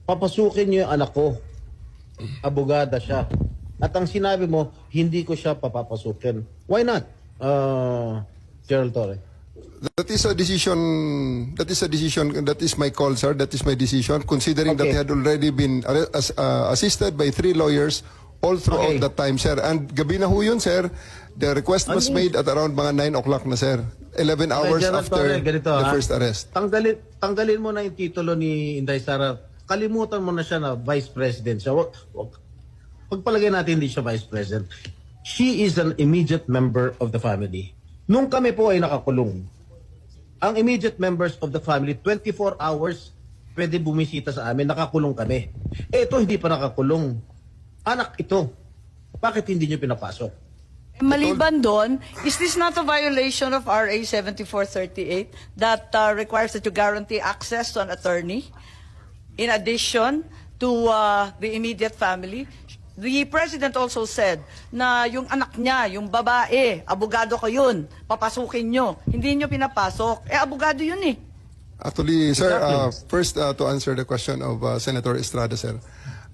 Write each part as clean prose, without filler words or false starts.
papasukin niyo yung anak ko. Abogada siya. At ang sinabi mo, hindi ko siya papapasukin. Why not, Gerald Torre? That is a decision. That is a decision. That is my call, sir. That is my decision. Considering that Okay. he had already been assisted by 3 lawyers all throughout Okay. that time, sir. And gabi na ho yun, sir. The request was made at around mga 9 o'clock na, sir. 11 hours Gerald after Torre, ganito, the ha? first arrest. Tanggalin mo na yung titulo ni Inday Sara. Kalimutan mo na siya na Vice President siya. Pagpalagay natin hindi siya Vice President. She is an immediate member of the family. Nung kami po ay nakakulong, ang immediate members of the family, 24 hours pwede bumisita sa amin, nakakulong kami. Ito hindi pa nakakulong. Anak ito. Bakit hindi nyo pinapasok? Maliban doon, is this not a violation of RA 7438 that requires that you guarantee access to an attorney in addition to the immediate family? The President also said na yung anak niya, yung babae, abogado ko yun, papasukin nyo. Hindi nyo pinapasok. Abogado yun eh. Actually, sir, Exactly. first to answer the question of Senator Estrada, sir.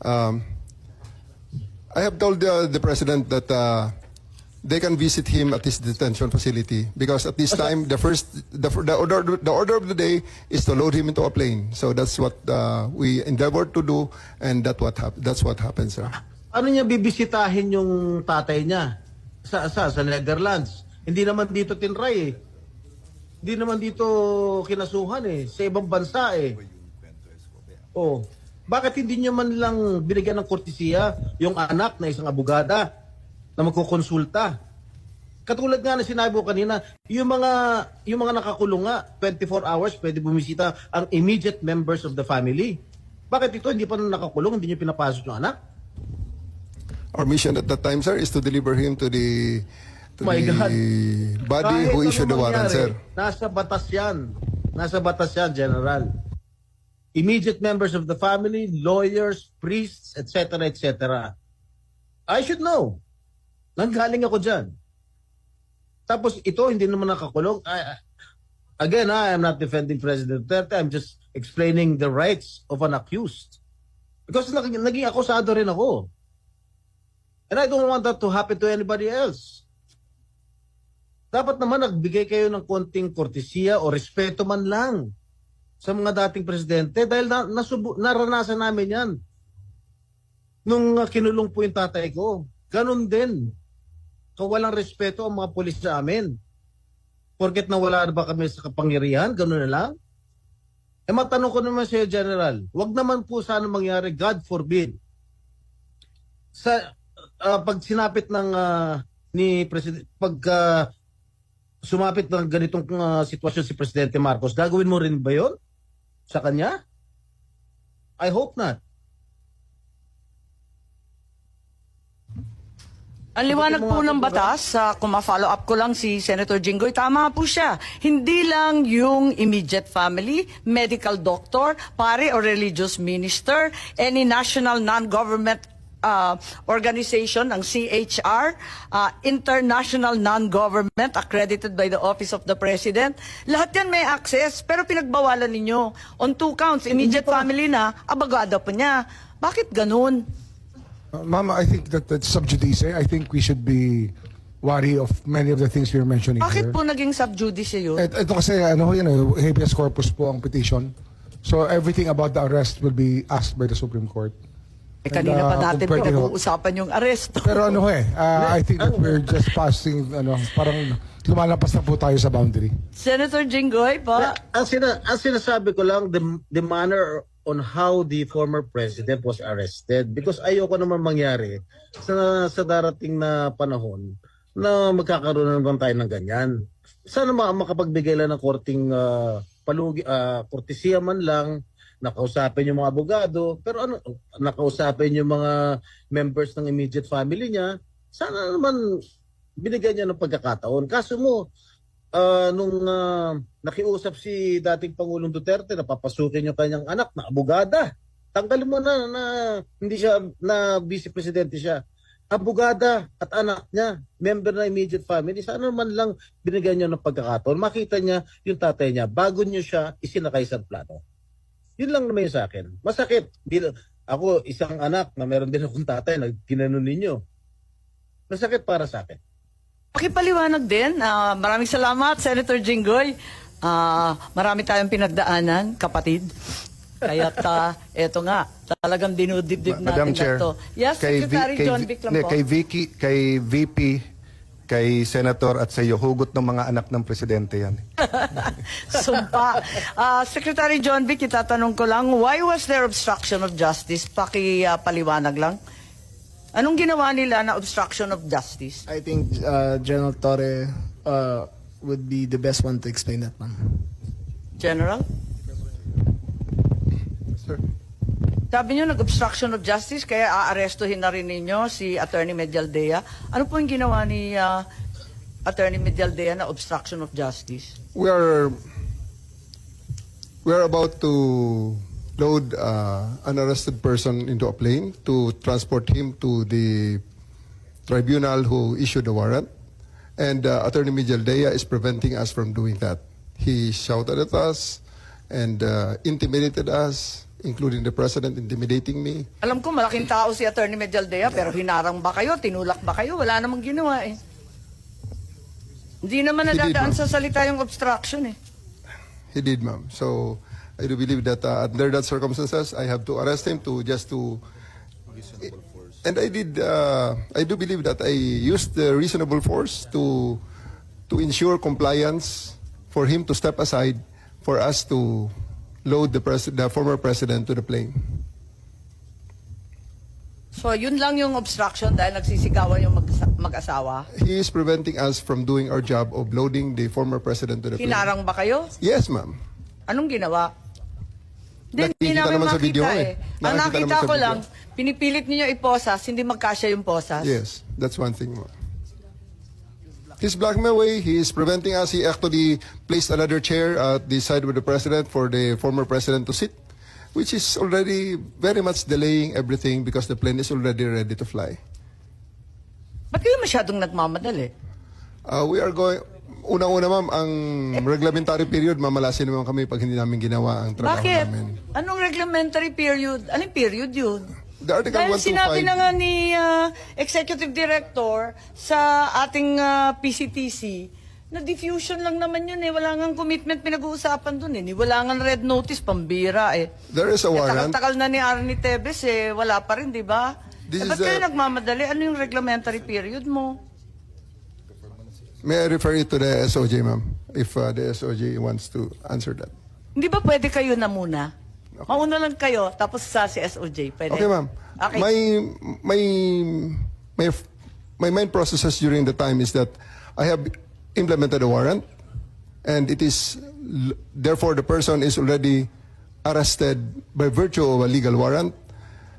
I have told the President that they can visit him at his detention facility because at this time, the order of the day is to load him into a plane. So that's what we endeavored to do, and that's what happened, sir. Ano niya bibisitahin yung tatay niya sa Netherlands? Hindi naman dito tinray eh. Hindi naman dito kinasuhan eh. Sa ibang bansa eh. Oh, bakit hindi niyo man lang binigyan ng kortesiya yung anak na isang abogada na magkukonsulta? Katulad nga na sinabi ko kanina, yung mga nakakulong nga, 24 hours pwede bumisita ang immediate members of the family. Bakit ito hindi pa nakakulong, hindi niyo pinapasok yung anak? Our mission at that time, sir, is to deliver him to the My God. body Kahit who ano issued the warrant, mangyari, sir. Nasa batas yan. Nasa batas yan, General. Immediate members of the family, lawyers, priests, etc., etc. I should know. Nanggaling ako dyan. Tapos ito, hindi naman nakakulong. Again, I am not defending President Duterte. I'm just explaining the rights of an accused. Because naging akusado rin ako. And I don't want that to happen to anybody else. Dapat naman nagbigay kayo ng konting kortesiya o respeto man lang sa mga dating presidente dahil naranasan namin yan. Nung kinulong po yung tatay ko, ganun din. Walang respeto ang mga pulis sa amin. Porket nawala na ba kami sa kapangyarihan, ganun na lang. Matanong ko naman sa'yo, General, wag naman po sana mangyari, God forbid, sa pag sinapit ng ni President, sumapit ng ganitong sitwasyon si Presidente Marcos, gagawin mo rin ba yon sa kanya? I hope not. Ang liwanag po ng batas, kung ma-follow up ko lang si Senator Jinggoy, tama po siya. Hindi lang yung immediate family, medical doctor, pare or religious minister, any national non-government organization, ang CHR, international non-government accredited by the Office of the President. Lahat yan may access, pero pinagbawalan ninyo. On 2 counts, immediate family na, abogado pa niya. Bakit ganun? Ma'am, I think that's sub judice. I think we should be wary of many of the things you're mentioning Bakit here. po naging sub judice yun? Ito kasi, habeas corpus po ang petition. So everything about the arrest will be asked by the Supreme Court. Kanina pa natin kung pwede ho. pinag-uusapan yung arresto. Pero I think that we're just passing, parang lumalapas na po tayo sa boundary. Senator Jinggoy, pa? Ang sinasabi ko lang, the manner on how the former president was arrested, because ayoko naman mangyari sa darating na panahon na magkakaroon naman tayo ng ganyan. Sana makapagbigay lang ng korting kortesiya man lang, nakausapin yung mga abogado, pero nakausapin yung mga members ng immediate family niya, sana naman binigyan niya ng pagkakataon. Kaso mo, nung nakiusap si dating Pangulong Duterte na papasukin yung kanyang anak na abogada, tanggalin mo na hindi siya, na vice presidente siya. Abogada at anak niya, member na immediate family, sana naman lang binigyan niya ng pagkakataon. Makita niya yung tatay niya bago niyo siya isinakay sa plano. Yun lang naman yung sa akin. Masakit. Ako, isang anak na meron din akong tatay na kinanon ninyo. Masakit para sa akin. Pakipaliwanag din. Maraming salamat, Senator Jinggoy. Marami tayong pinagdaanan, kapatid. Kaya eto nga, talagang dinudibdib Madam natin Chair, na to. Yes, Secretary John Vic lang po. kay VP, kay Senator at sa iyo, hugot ng mga anak ng presidente yan. Sumpa. Secretary John Vic, itatanong ko lang, why was there obstruction of justice? Paliwanag lang. Anong ginawa nila na obstruction of justice? I think General Torre would be the best one to explain that, ma'am. General? Sir. Sabi niyo nag-obstruction of justice, kaya aarestuhin na rin ninyo si Attorney Medialdea. Ano po yung ginawa ni Attorney Medialdea na obstruction of justice? We are about to load an arrested person into a plane to transport him to the tribunal who issued the warrant. And Attorney Mijaldea is preventing us from doing that. He shouted at us and intimidated us, including the president intimidating me. Alam ko malaking tao si Attorney Medialdea, pero hinarang ba kayo? Tinulak ba kayo? Wala namang ginawa eh. Hindi naman He did, nadadaan ma'am. sa salita yung obstruction eh. He did, ma'am. So I do believe that under that circumstances, I have to arrest him just to. And I did. I do believe that I used the reasonable force to ensure compliance for him to step aside for us to load the former president to the plane. So yun lang yung obstruction dahil nagsisigawan yung mag-asawa. He is preventing us from doing our job of loading the former president to the plane. Hinarang ba kayo? Yes, ma'am. Anong ginawa? Hindi Nakikita namin naman sa makita video eh. eh. Ang Nakikita nakita naman sa ko video. lang, pinipilit niyo iposas, hindi magkasya yung posas. Yes, that's one thing, ma'am. His blackmail way, he is preventing us. He actually placed another chair at the side of the president for the former president to sit, which is already very much delaying everything because the plane is already ready to fly. Ba't kayo masyadong nagmamadali? We are going, unang-una ma'am, ang reglementary period, mamalasin naman kami pag hindi namin ginawa ang trabaho Bakit? namin. Anong reglementary period? Anong period yun? The Article Dahil 125, sinabi na nga ni Executive Director sa ating PCTC na diffusion lang naman yun eh. Wala nga commitment pinag-uusapan dun eh. Wala nga red notice, pambira eh. there is a warrant. Tagal-tagal na ni Arnie Tevez eh. Wala pa rin, di ba? This Ba't is kayo a- nagmamadali? Ano yung reglementary period mo? May I refer it to the SOJ, ma'am, if the SOJ wants to answer that. Hindi ba pwede kayo na muna? Mauna lang kayo, tapos sa si SOJ. Pwede? Okay, ma'am. Okay. My main processes during the time is that I have implemented a warrant, and it is therefore the person is already arrested by virtue of a legal warrant,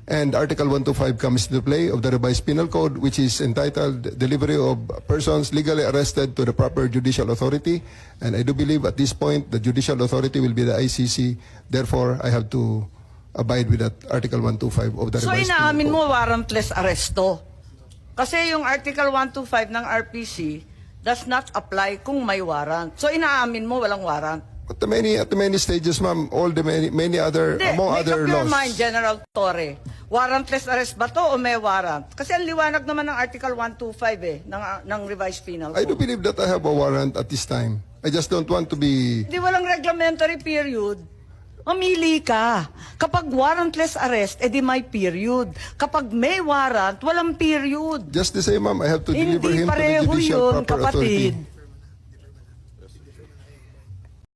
and Article 125 comes into play of the revised penal code, which is entitled delivery of persons legally arrested to the proper judicial authority, and I do believe at this point the judicial authority will be the ICC. Therefore, I have to abide with that Article 125 of the So revised inaamin penal code. mo warrantless arresto. Kasi yung Article 125 ng RPC does not apply kung may warrant. So inaamin mo walang warrant. At the many stages, ma'am, all the many other, Hindi, among make other up your laws. mind, General Torre. Warrantless arrest ba to o may warrant? Kasi ang liwanag naman ng Article 125 eh, ng revised penal I do code. believe that I have a warrant at this time. I just don't want to be. Hindi walang reglementary period. Mamili ka. Kapag warrantless arrest, edi may period. Kapag may warrant, walang period. Just the same, ma'am, I have to deliver Hindi him to the pareho judicial yun, proper authority. kapatid.